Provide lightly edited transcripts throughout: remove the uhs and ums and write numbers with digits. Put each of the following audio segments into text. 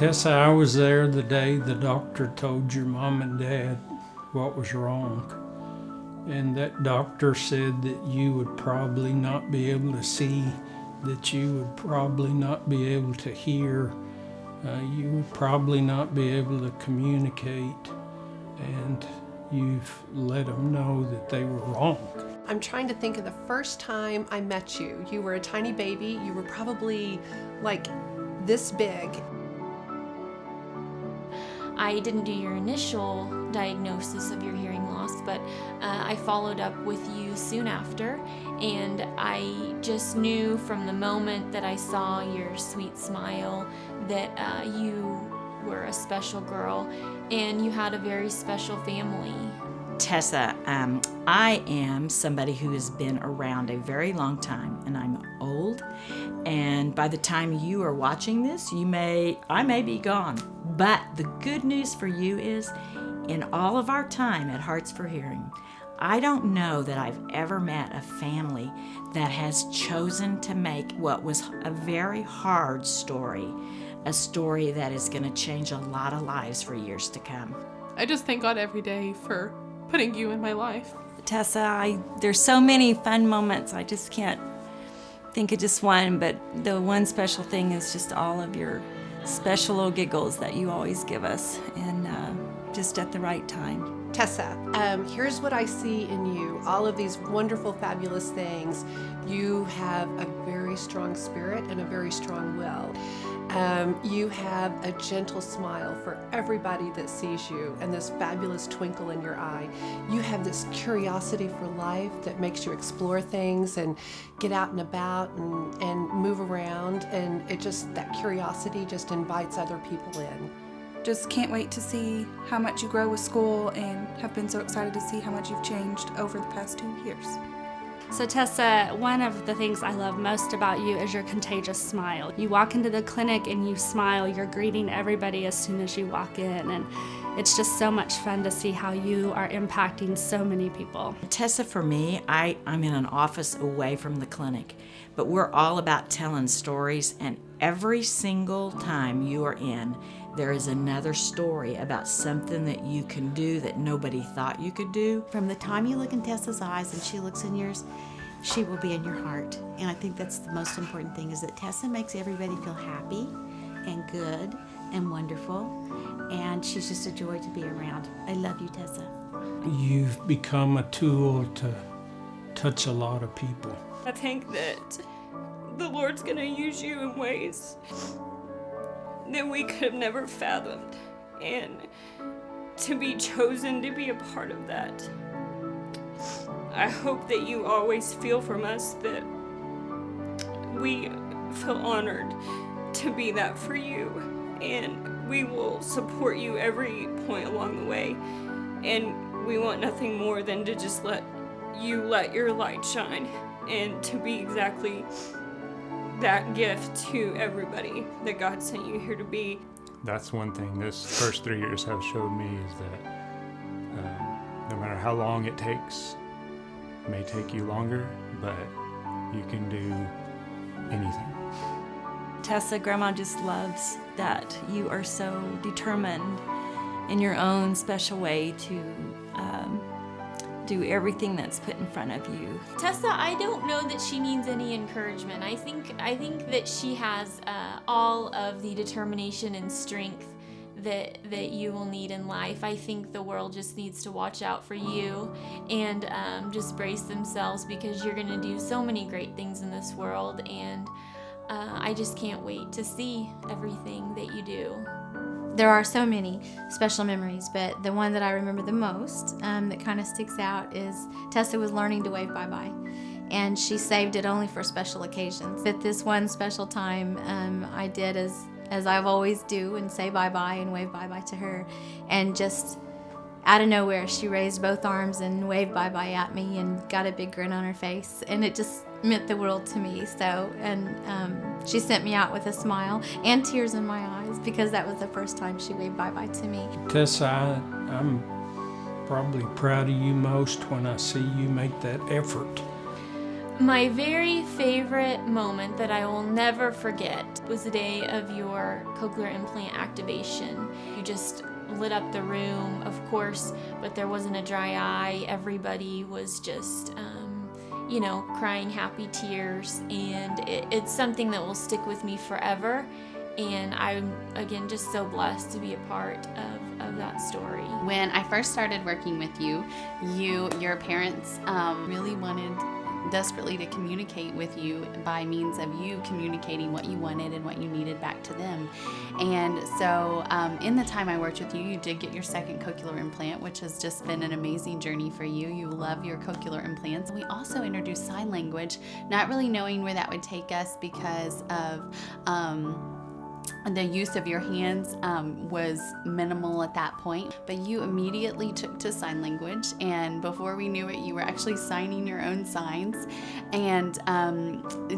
Tessa, I was there the day the doctor told your mom and dad what was wrong. And that doctor said that you would probably not be able to see, that you would probably not be able to hear, you would probably not be able to communicate, and you've let them know that they were wrong. I'm trying to think of the first time I met you. You were a tiny baby. You were probably like this big. I didn't do your initial diagnosis of your hearing loss, but I followed up with you soon after, and I just knew from the moment that I saw your sweet smile that you were a special girl and you had a very special family. Tessa, I am somebody who has been around a very long time, and I'm old, and by the time you are watching this, I may be gone. But the good news for you is, in all of our time at Hearts for Hearing, I don't know that I've ever met a family that has chosen to make what was a very hard story, a story that is going to change a lot of lives for years to come. I just thank God every day for putting you in my life. Tessa, there's so many fun moments. I just can't think of just one, but the one special thing is just all of your special little giggles that you always give us, and just at the right time. Tessa, here's what I see in you. All of these wonderful, fabulous things. You have a very strong spirit and a very strong will. You have a gentle smile for everybody that sees you, and this fabulous twinkle in your eye. You have this curiosity for life that makes you explore things and get out and about and move around, and that curiosity just invites other people in. Just can't wait to see how much you grow with school, and have been so excited to see how much you've changed over the past 2 years. So Tessa, one of the things I love most about you is your contagious smile. You walk into the clinic and you smile, you're greeting everybody as soon as you walk in, and it's just so much fun to see how you are impacting so many people. Tessa, for me, I'm in an office away from the clinic, but we're all about telling stories, and every single time you are in, there is another story about something that you can do that nobody thought you could do. From the time you look in Tessa's eyes and she looks in yours, she will be in your heart. And I think that's the most important thing, is that Tessa makes everybody feel happy and good and wonderful. And she's just a joy to be around. I love you, Tessa. You've become a tool to touch a lot of people. I think that the Lord's gonna use you in ways that we could have never fathomed, and to be chosen to be a part of that. I hope that you always feel from us that we feel honored to be that for you, and we will support you every point along the way, and we want nothing more than to just let your light shine, and to be exactly that gift to everybody that God sent you here to be. That's one thing this first 3 years have showed me, is that no matter how long it takes, it may take you longer, but you can do anything. Tessa, Grandma just loves that you are so determined in your own special way to do everything that's put in front of you. Tessa, I don't know that she needs any encouragement. I think that she has all of the determination and strength that you will need in life. I think the world just needs to watch out for you and just brace themselves, because you're going to do so many great things in this world, and I just can't wait to see everything that you do. There are so many special memories, but the one that I remember the most that kind of sticks out is Tessa was learning to wave bye-bye, and she saved it only for special occasions. But this one special time, I did as I've always do, and say bye-bye and wave bye-bye to her, and just out of nowhere she raised both arms and waved bye-bye at me and got a big grin on her face, and it just meant the world to me. So, and she sent me out with a smile and tears in my eyes, because that was the first time she waved bye-bye to me. Tessa, I'm probably proud of you most when I see you make that effort. My very favorite moment that I will never forget was the day of your cochlear implant activation. You just lit up the room, of course, but there wasn't a dry eye. Everybody was just, crying happy tears, and it's something that will stick with me forever. And I'm, again, just so blessed to be a part of that story. When I first started working with you, your parents really wanted desperately to communicate with you by means of you communicating what you wanted and what you needed back to them. And so in the time I worked with you, you did get your second cochlear implant, which has just been an amazing journey for you. You love your cochlear implants. We also introduced sign language, not really knowing where that would take us because of the use of your hands was minimal at that point, but you immediately took to sign language, and before we knew it, you were actually signing your own signs. And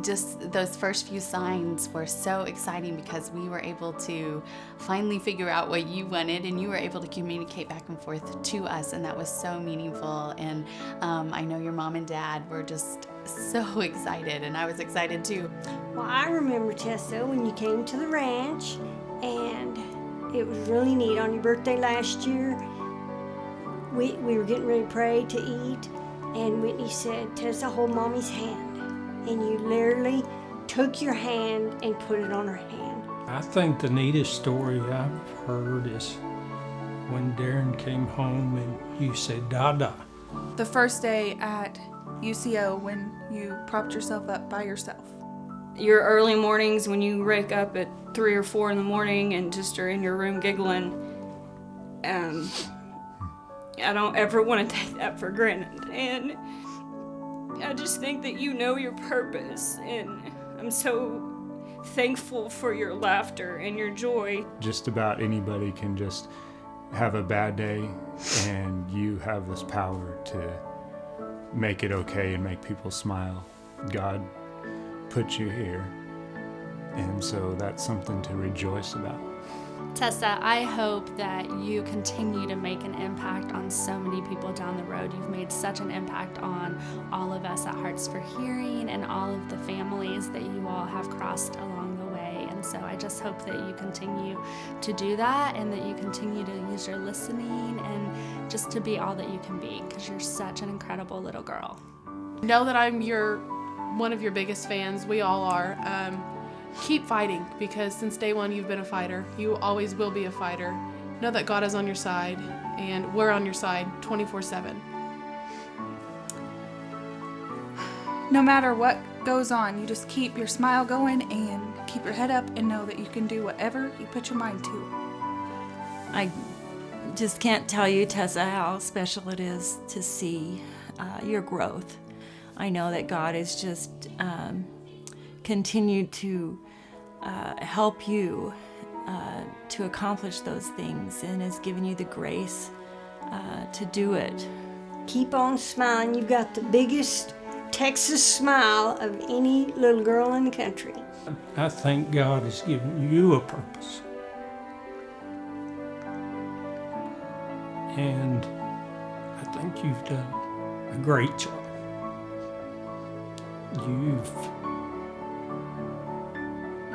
just those first few signs were so exciting because we were able to finally figure out what you wanted, and you were able to communicate back and forth to us, and that was so meaningful. And I know your mom and dad were just so excited, and I was excited too. Well, I remember, Tessa, when you came to the ranch, and it was really neat. On your birthday last year, we were getting ready to pray to eat, and Whitney said, Tessa, hold Mommy's hand. And you literally took your hand and put it on her hand. I think the neatest story I've heard is when Darren came home and you said, Dada. The first day at UCO when you propped yourself up by yourself. Your early mornings when you wake up at 3 or 4 in the morning and just are in your room giggling. I don't ever want to take that for granted. And I just think that you know your purpose, and I'm so thankful for your laughter and your joy. Just about anybody can just have a bad day, and you have this power to make it okay and make people smile. God put you here, and so that's something to rejoice about. Tessa, I hope that you continue to make an impact on so many people down the road. You've made such an impact on all of us at Hearts for Hearing and all of the families that you all have crossed along the way. And so I just hope that you continue to do that, and that you continue to use your listening and just to be all that you can be, because you're such an incredible little girl. Know that I'm one of your biggest fans. We all are. Keep fighting, because since day one you've been a fighter. You always will be a fighter. Know that God is on your side, and we're on your side 24/7. No matter what goes on, you just keep your smile going and keep your head up and know that you can do whatever you put your mind to. I just can't tell you, Tessa, how special it is to see your growth. I know that God has just continued to help you to accomplish those things, and has given you the grace to do it. Keep on smiling. You've got the biggest Texas smile of any little girl in the country. I think God has given you a purpose. And I think you've done a great job.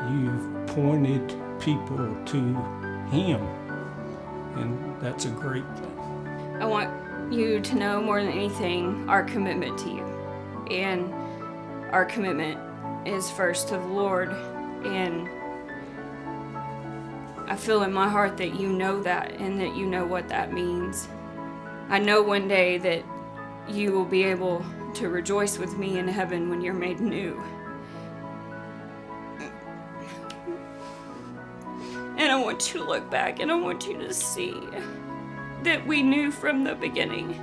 You've pointed people to Him, and that's a great thing. I want you to know more than anything our commitment to you. And our commitment is first to the Lord. And I feel in my heart that you know that, and that you know what that means. I know one day that you will be able to rejoice with me in heaven when you're made new. And I want you to look back, and I want you to see that we knew from the beginning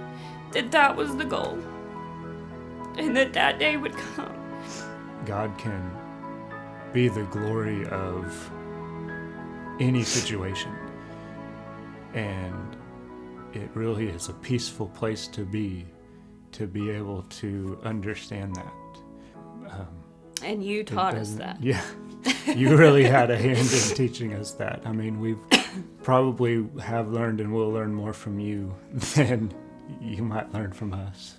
that that was the goal, and that that day would come. God can be the glory of any situation, and it really is a peaceful place to be able to understand that. And you taught us that. Yeah, you really had a hand in teaching us that. I mean, we've probably have learned and will learn more from you than you might learn from us.